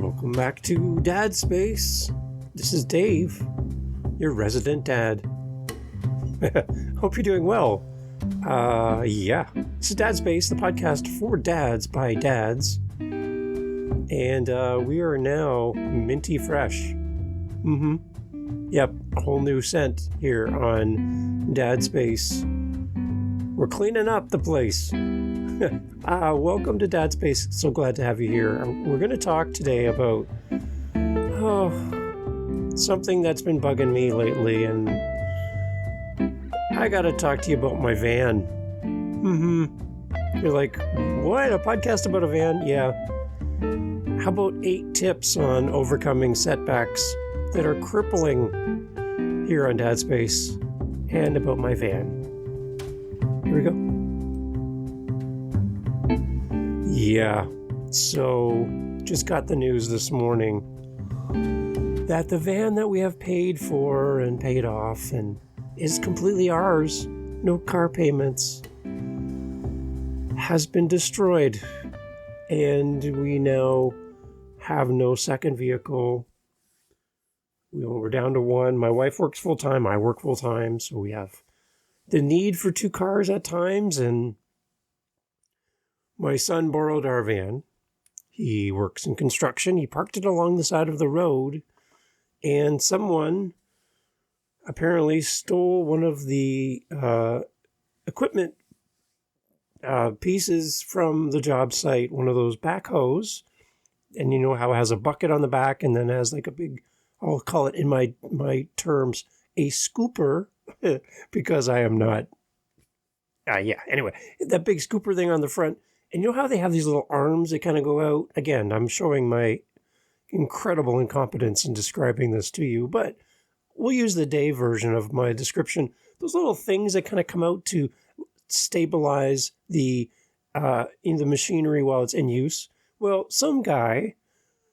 Welcome back to Dad Space. This is Dave, your resident dad. Hope you're doing well. This is Dad Space, the podcast for dads by dads. And we are now minty fresh. Yep, a whole new scent here on Dad Space. We're cleaning up the place. Welcome to Dad Space. So glad to have you here. We're going to talk today about something that's been bugging me lately, and I got to talk to you about my van. You're like, what? A podcast about a van? Yeah. How about 8 tips on overcoming setbacks that are crippling here on Dad Space, and about my van. Here we go. Yeah, so just got the news this morning that the van that we have paid for and paid off and is completely ours, no car payments, has been destroyed. And we now have no second vehicle. We're down to one. My wife works full-time, I work full-time, so we have the need for 2 cars at times, and my son borrowed our van. He works in construction. He parked it along the side of the road, and someone apparently stole one of the equipment pieces from the job site, one of those backhoes. And you know how it has a bucket on the back and then has like a big, I'll call it in my terms, a scooper, because I am not. Anyway, that big scooper thing on the front. And you know how they have these little arms that kind of go out? Again, I'm showing my incredible incompetence in describing this to you, but we'll use the Dave version of my description. Those little things that kind of come out to stabilize the machinery while it's in use. Well, some guy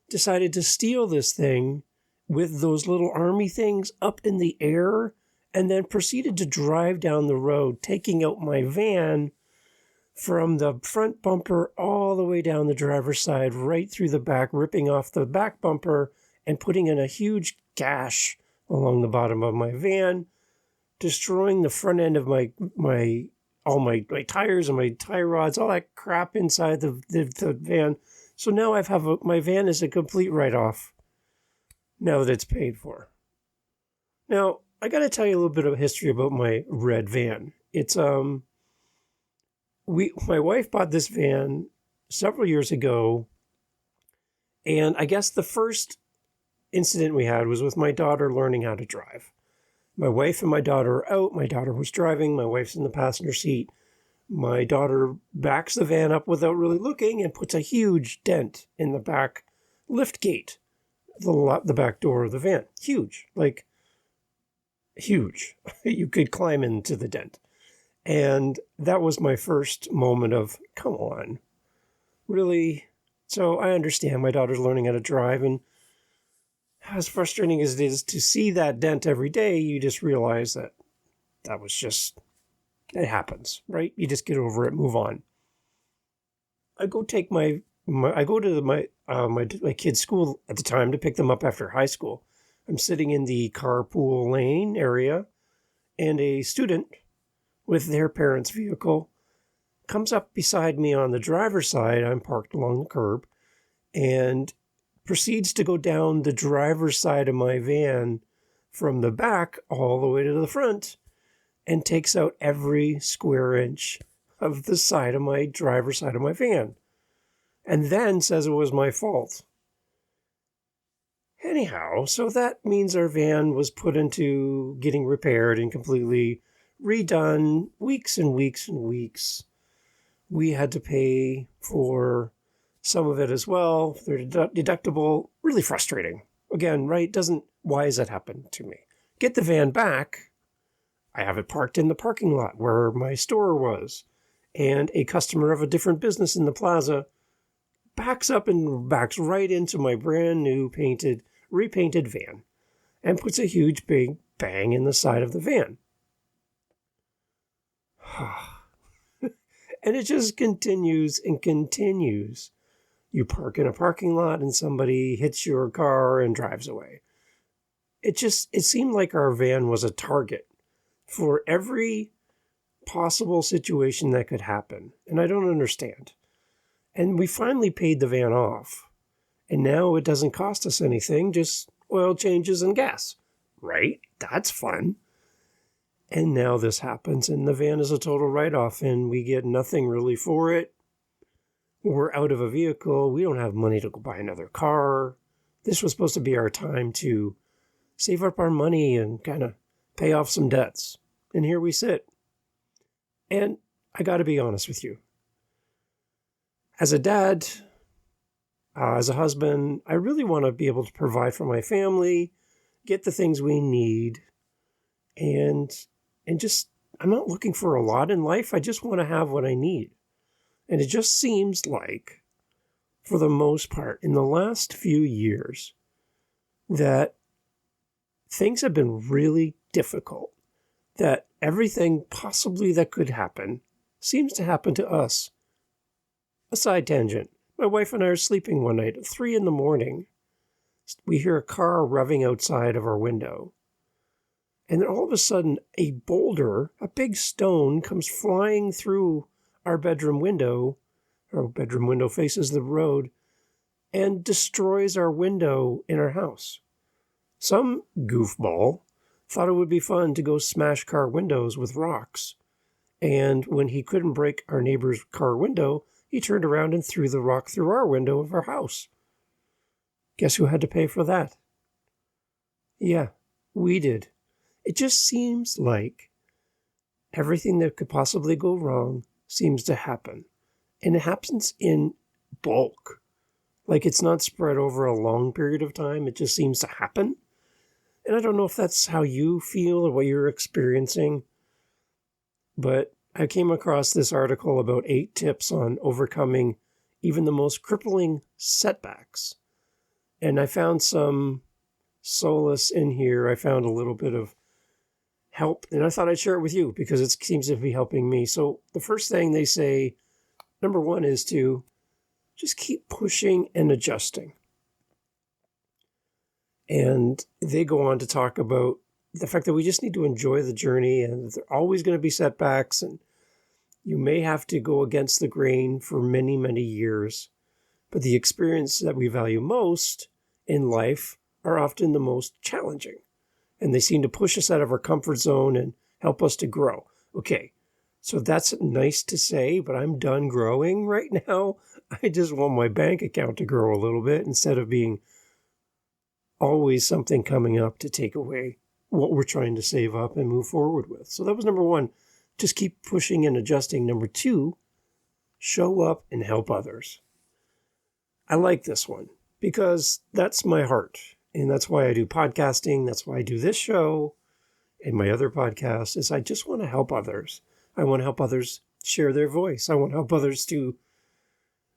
decided to steal this thing with those little army things up in the air and then proceeded to drive down the road, taking out my van from the front bumper all the way down the driver's side, right through the back, ripping off the back bumper and putting in a huge gash along the bottom of my van, destroying the front end of my tires and my tie rods, all that crap inside the van. So now my van is a complete write-off now that it's paid for. Now, I got to tell you a little bit of history about my red van. It's my wife bought this van several years ago, and I guess the first incident we had was with my daughter learning how to drive. My wife and my daughter are out. My daughter was driving. My wife's in the passenger seat. My daughter backs the van up without really looking and puts a huge dent in the back lift gate, the back door of the van. Huge, like huge. You could climb into the dent. And that was my first moment of, come on, really? So I understand my daughter's learning how to drive, and as frustrating as it is to see that dent every day, you just realize that was just, it happens, right? You just get over it, move on. I go take my kids' school at the time to pick them up after high school. I'm sitting in the carpool lane area, and a student with their parents' vehicle comes up beside me on the driver's side. I'm parked along the curb, and proceeds to go down the driver's side of my van from the back all the way to the front, and takes out every square inch of the side of my driver's side of my van, and then says it was my fault. Anyhow, so that means our van was put into getting repaired and completely redone, weeks and weeks and weeks. We had to pay for some of it as well. They're deductible. Really frustrating. Again, right? Why has that happened to me? Get the van back. I have it parked in the parking lot where my store was. And a customer of a different business in the plaza backs up and backs right into my brand new repainted van and puts a huge big bang in the side of the van. And it just continues and continues You park in a parking lot and somebody hits your car and drives away. It seemed like our van was a target for every possible situation that could happen. And I don't understand. And we finally paid the van off. And now it doesn't cost us anything, just oil changes and gas. Right? That's fun. And now this happens, and the van is a total write-off, and we get nothing really for it. We're out of a vehicle. We don't have money to go buy another car. This was supposed to be our time to save up our money and kind of pay off some debts. And here we sit. And I got to be honest with you. As a dad, as a husband, I really want to be able to provide for my family, get the things we need, and just, I'm not looking for a lot in life. I just want to have what I need. And it just seems like, for the most part, in the last few years, that things have been really difficult. That everything possibly that could happen seems to happen to us. A side tangent. My wife and I are sleeping one night at 3 a.m. We hear a car revving outside of our window. And then all of a sudden, a boulder, a big stone, comes flying through our bedroom window. Our bedroom window faces the road and destroys our window in our house. Some goofball thought it would be fun to go smash car windows with rocks. And when he couldn't break our neighbor's car window, he turned around and threw the rock through our window of our house. Guess who had to pay for that? Yeah, we did. It just seems like everything that could possibly go wrong seems to happen. And it happens in bulk. Like it's not spread over a long period of time. It just seems to happen. And I don't know if that's how you feel or what you're experiencing. But I came across this article about 8 tips on overcoming even the most crippling setbacks. And I found some solace in here. I found a little bit of help, and I thought I'd share it with you because it seems to be helping me. So the first thing they say, number 1, is to just keep pushing and adjusting. And they go on to talk about the fact that we just need to enjoy the journey, and there are always going to be setbacks, and you may have to go against the grain for many, many years. But the experience that we value most in life are often the most challenging. And they seem to push us out of our comfort zone and help us to grow. Okay, so that's nice to say, but I'm done growing right now. I just want my bank account to grow a little bit instead of being always something coming up to take away what we're trying to save up and move forward with. So that was number 1. Just keep pushing and adjusting. Number 2, show up and help others. I like this one because that's my heart. And that's why I do podcasting. That's why I do this show and my other podcast is I just want to help others. I want to help others share their voice. I want to help others to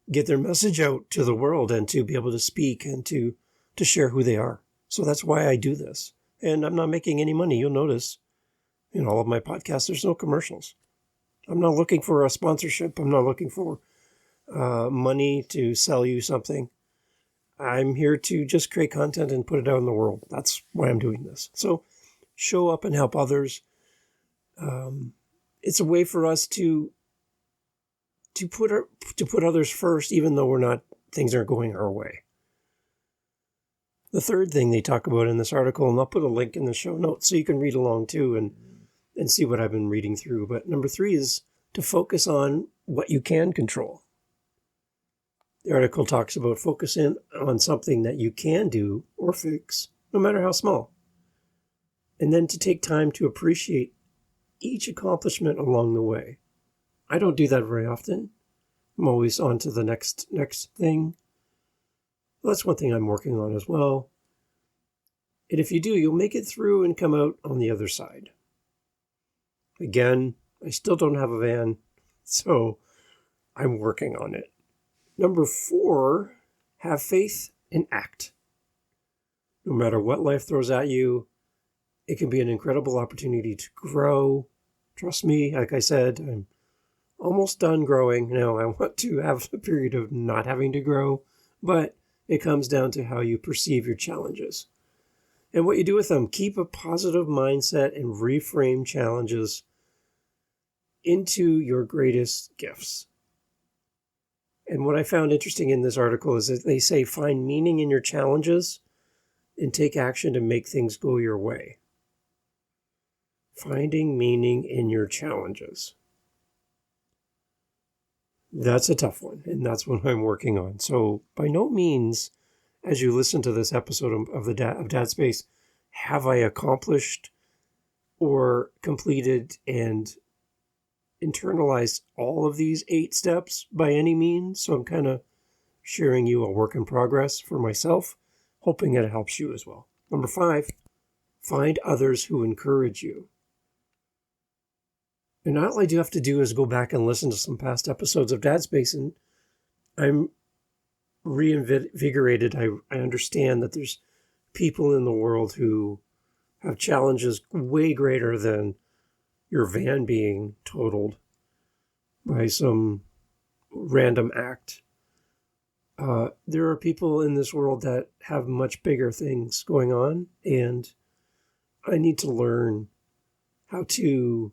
get their message out to the world and to be able to speak and to share who they are. So that's why I do this. And I'm not making any money. You'll notice in all of my podcasts, there's no commercials. I'm not looking for a sponsorship. I'm not looking for money to sell you something. I'm here to just create content and put it out in the world. That's why I'm doing this. So show up and help others. It's a way for us to put others first, even though things aren't going our way. The third thing they talk about in this article, and I'll put a link in the show notes so you can read along too and see what I've been reading through. But number 3 is to focus on what you can control. The article talks about focusing on something that you can do or fix, no matter how small. And then to take time to appreciate each accomplishment along the way. I don't do that very often. I'm always on to the next thing. Well, that's one thing I'm working on as well. And if you do, you'll make it through and come out on the other side. Again, I still don't have a van, so I'm working on it. Number 4, have faith and act. No matter what life throws at you, it can be an incredible opportunity to grow. Trust me, like I said, I'm almost done growing. Now I want to have a period of not having to grow But it comes down to how you perceive your challenges and what you do with them. Keep a positive mindset and reframe challenges into your greatest gifts. And what I found interesting in this article is that they say find meaning in your challenges and take action to make things go your way. Finding meaning in your challenges. That's a tough one, and that's what I'm working on. So by no means, as you listen to this episode of Dad Space, have I accomplished or completed and internalized all of these 8 steps by any means. So I'm kind of sharing you a work in progress for myself, hoping it helps you as well. Number 5, find others who encourage you. And all I do have to do is go back and listen to some past episodes of Dad Space, and I'm reinvigorated. I understand that there's people in the world who have challenges way greater than your van being totaled by some random act. There are people in this world that have much bigger things going on, and I need to learn how to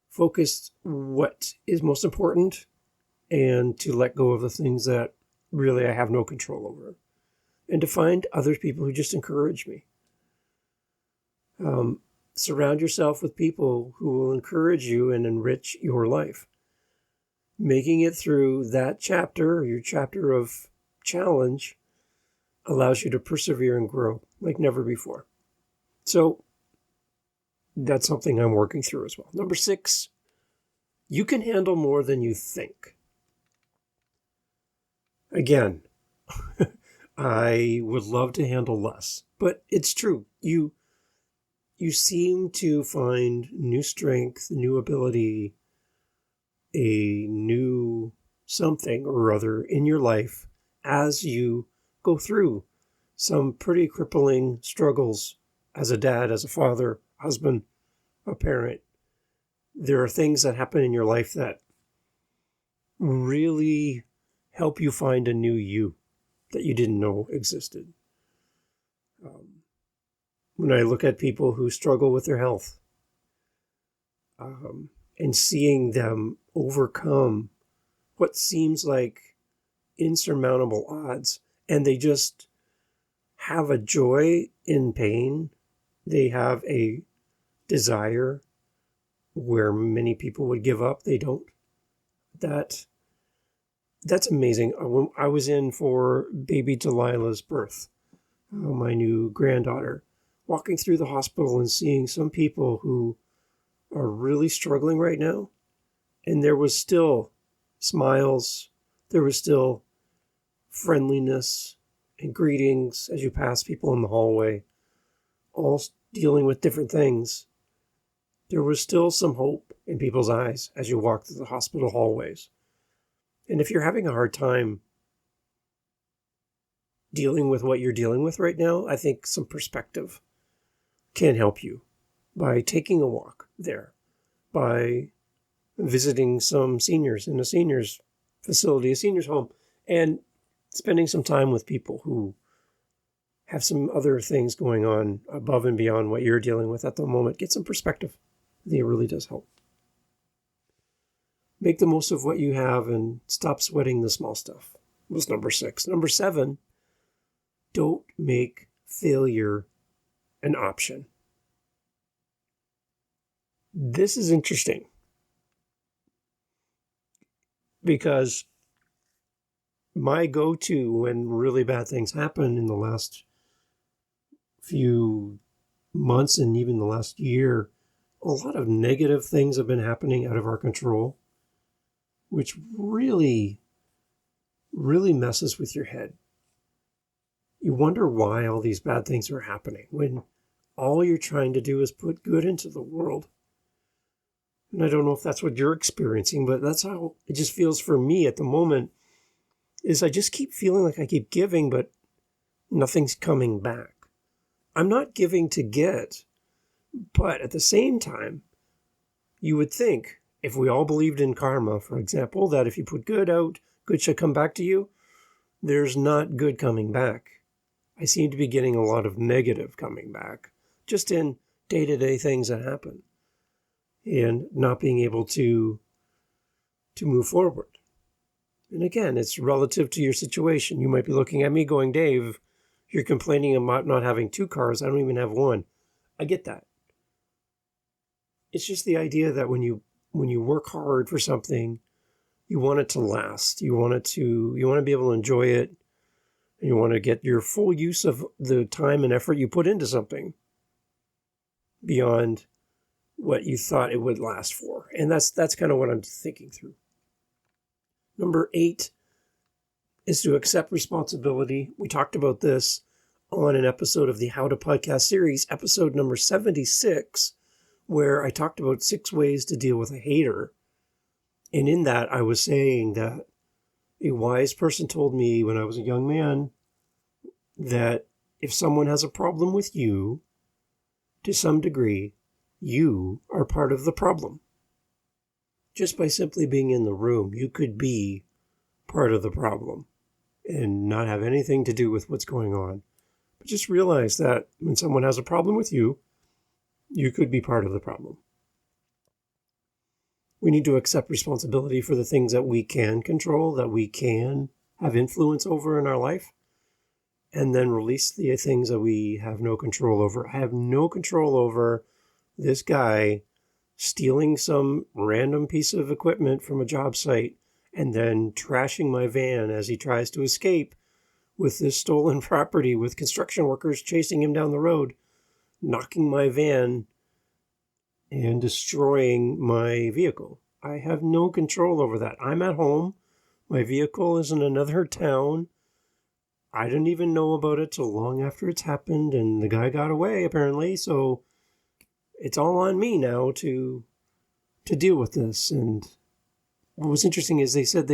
focus what is most important and to let go of the things that really I have no control over, and to find other people who just encourage me. Surround yourself with people who will encourage you and enrich your life. Making it through that chapter, your chapter of challenge, allows you to persevere and grow like never before. So that's something I'm working through as well. Number 6, you can handle more than you think. Again, I would love to handle less, but it's true. You seem to find new strength, new ability, a new something or other in your life as you go through some pretty crippling struggles as a dad, as a father, husband, a parent. There are things that happen in your life that really help you find a new you that you didn't know existed. When I look at people who struggle with their health, and seeing them overcome what seems like insurmountable odds, and they just have a joy in pain. They have a desire where many people would give up. They don't. That's amazing. When I was in for baby Delilah's birth, my new granddaughter, walking through the hospital and seeing some people who are really struggling right now, and there was still smiles, there was still friendliness and greetings as you pass people in the hallway, all dealing with different things. There was still some hope in people's eyes as you walk through the hospital hallways. And if you're having a hard time dealing with what you're dealing with right now, I think some perspective can help you by taking a walk there, by visiting some seniors in a seniors facility, a seniors home, and spending some time with people who have some other things going on above and beyond what you're dealing with at the moment. Get some perspective. I think it really does help. Make the most of what you have and stop sweating the small stuff. Was number 6. Number 7, don't make failure an option. This is interesting because my go-to when really bad things happen in the last few months and even the last year, a lot of negative things have been happening out of our control, which really, really messes with your head. You wonder why all these bad things are happening when all you're trying to do is put good into the world. And I don't know if that's what you're experiencing, but that's how it just feels for me at the moment, is I just keep feeling like I keep giving, but nothing's coming back. I'm not giving to get, but at the same time, you would think, if we all believed in karma, for example, that if you put good out, good should come back to you, there's not good coming back. I seem to be getting a lot of negative coming back, just in day-to-day things that happen, and not being able to move forward. And again, it's relative to your situation. You might be looking at me going, Dave, you're complaining about not having 2 cars. I don't even have 1. I get that. It's just the idea that when you work hard for something, you want it to last. You want to be able to enjoy it. And you want to get your full use of the time and effort you put into something beyond what you thought it would last for. And that's kind of what I'm thinking through. Number 8 is to accept responsibility. We talked about this on an episode of the How to Podcast series, episode number 76, where I talked about 6 ways to deal with a hater. And in that, I was saying that a wise person told me when I was a young man that if someone has a problem with you, to some degree, you are part of the problem. Just by simply being in the room, you could be part of the problem and not have anything to do with what's going on. But just realize that when someone has a problem with you, you could be part of the problem. We need to accept responsibility for the things that we can control, that we can have influence over in our life, and then release the things that we have no control over. I have no control over this guy stealing some random piece of equipment from a job site and then trashing my van as he tries to escape with this stolen property, with construction workers chasing him down the road, knocking my van and destroying my vehicle. I have no control over that. I'm at home. My vehicle is in another town. I didn't even know about it till long after it's happened, and the guy got away, apparently, so it's all on me now to deal with this. And what was interesting is they said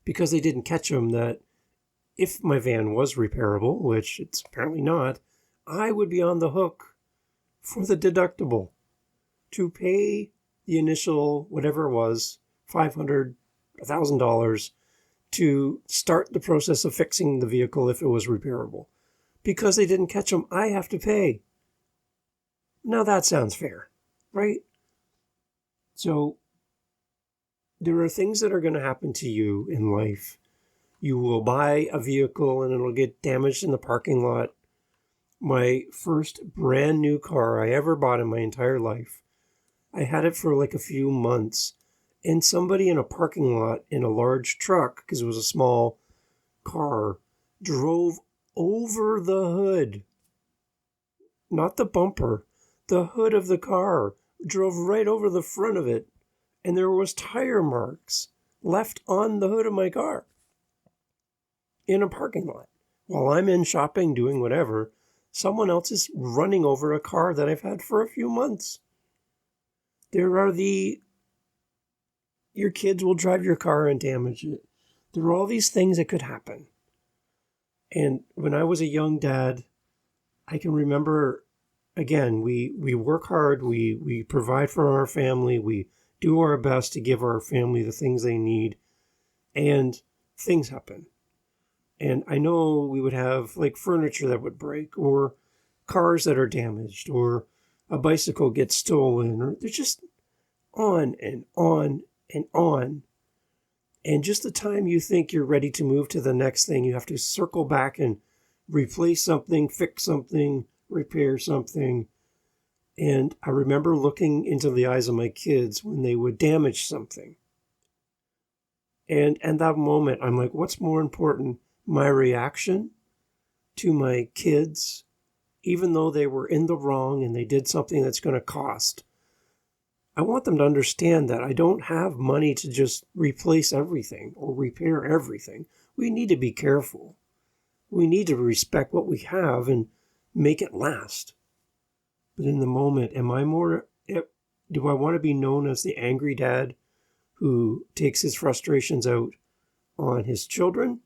because they didn't catch him, that if my van was repairable, which it's apparently not, I would be on the hook for the deductible to pay the initial, whatever it was, $500, $1,000 to start the process of fixing the vehicle if it was repairable. Because they didn't catch him, I have to pay. Now that sounds fair, right? So there are things that are going to happen to you in life. You will buy a vehicle and it'll get damaged in the parking lot. My first brand new car I ever bought in my entire life, I had it for like a few months, and somebody in a parking lot in a large truck, because it was a small car, drove over the hood. Not the bumper, the hood of the car, drove right over the front of it, and there was tire marks left on the hood of my car in a parking lot. While I'm in shopping, doing whatever, someone else is running over a car that I've had for a few months. There are your kids will drive your car and damage it. There are all these things that could happen. And when I was a young dad, I can remember, again, we work hard, we provide for our family, we do our best to give our family the things they need, and things happen. And I know we would have like furniture that would break, or cars that are damaged, or a bicycle gets stolen, or they're just on and on and on. And just the time you think you're ready to move to the next thing, you have to circle back and replace something, fix something, repair something. And I remember looking into the eyes of my kids when they would damage something. And at that moment, I'm like, what's more important? My reaction to my kids, even though they were in the wrong and they did something that's going to cost. I want them to understand that I don't have money to just replace everything or repair everything. We need to be careful. We need to respect what we have and make it last. But in the moment, do I want to be known as the angry dad who takes his frustrations out on his children?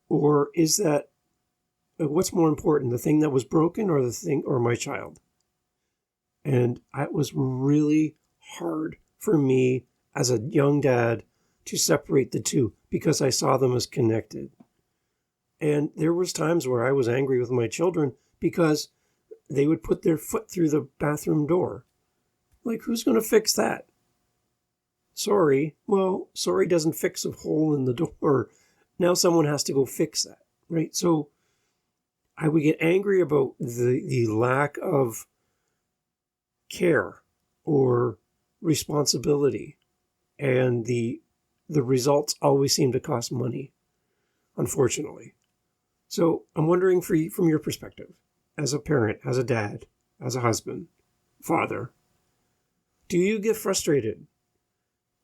Or is that, what's more important, the thing that was broken or my child? And it was really hard for me as a young dad to separate the two because I saw them as connected. And there was times where I was angry with my children because they would put their foot through the bathroom door. Like, who's going to fix that? Sorry. Well, sorry doesn't fix a hole in the door. Now someone has to go fix that, right? So I would get angry about the lack of care or responsibility, and the results always seem to cost money, unfortunately. So I'm wondering from your perspective, as a parent, as a dad, as a husband, father, do you get frustrated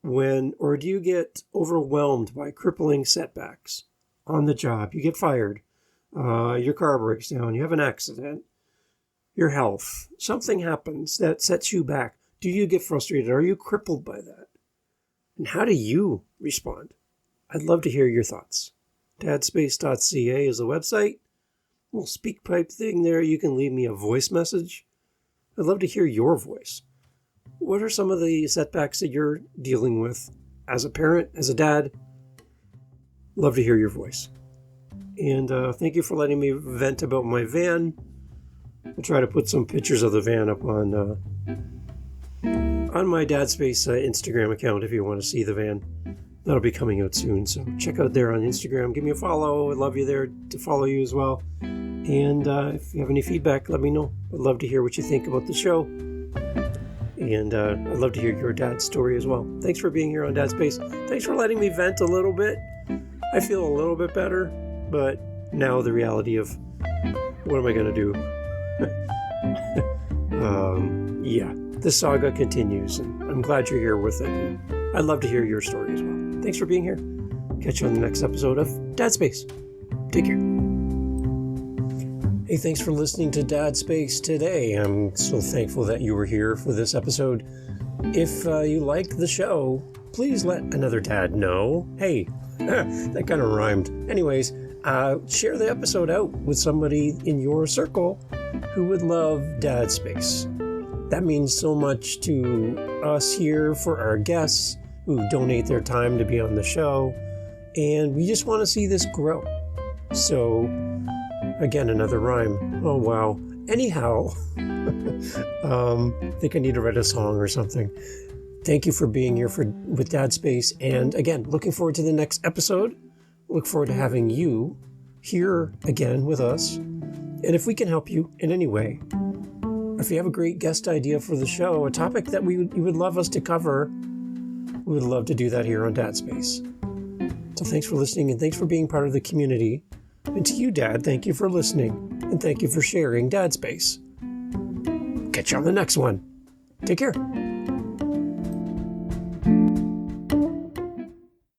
or do you get overwhelmed by crippling setbacks on the job? You get fired, your car breaks down, you have an accident, your health, something happens that sets you back. Do you get frustrated? Are you crippled by that? And how do you respond? I'd love to hear your thoughts. dadspace.ca is the website. Little speak pipe thing there. You can leave me a voice message. I'd love to hear your voice. What are some of the setbacks that you're dealing with as a parent, as a dad? Love to hear your voice. And thank you for letting me vent about my van. I'll try to put some pictures of the van up on my Dad Space Instagram account if you want to see the van. That'll be coming out soon, so check out there on Instagram. Give me a follow. I'd love you there to follow you as well. And if you have any feedback, let me know. I'd love to hear what you think about the show. And I'd love to hear your dad's story as well. Thanks for being here on Dad Space. Thanks for letting me vent a little bit. I feel a little bit better, but now the reality of what am I going to do? Yeah, the saga continues, and I'm glad you're here with it. And I'd love to hear your story as well. Thanks for being here. Catch you on the next episode of Dad Space. Take care. Hey, thanks for listening to Dad Space today. I'm so thankful that you were here for this episode. If you like the show, please let another dad know. Hey, that kind of rhymed. Anyways, share the episode out with somebody in your circle who would love Dad Space. That means so much to us here for our guests who donate their time to be on the show. And we just want to see this grow. So, again, another rhyme. Oh, wow. Anyhow, I think I need to write a song or something. Thank you for being here with Dad Space. And again, looking forward to the next episode. Look forward to having you here again with us. And if we can help you in any way, if you have a great guest idea for the show, a topic that you would love us to cover, we would love to do that here on Dad Space. So thanks for listening, and thanks for being part of the community. And to you, Dad, thank you for listening, and thank you for sharing Dad Space. Catch you on the next one. Take care.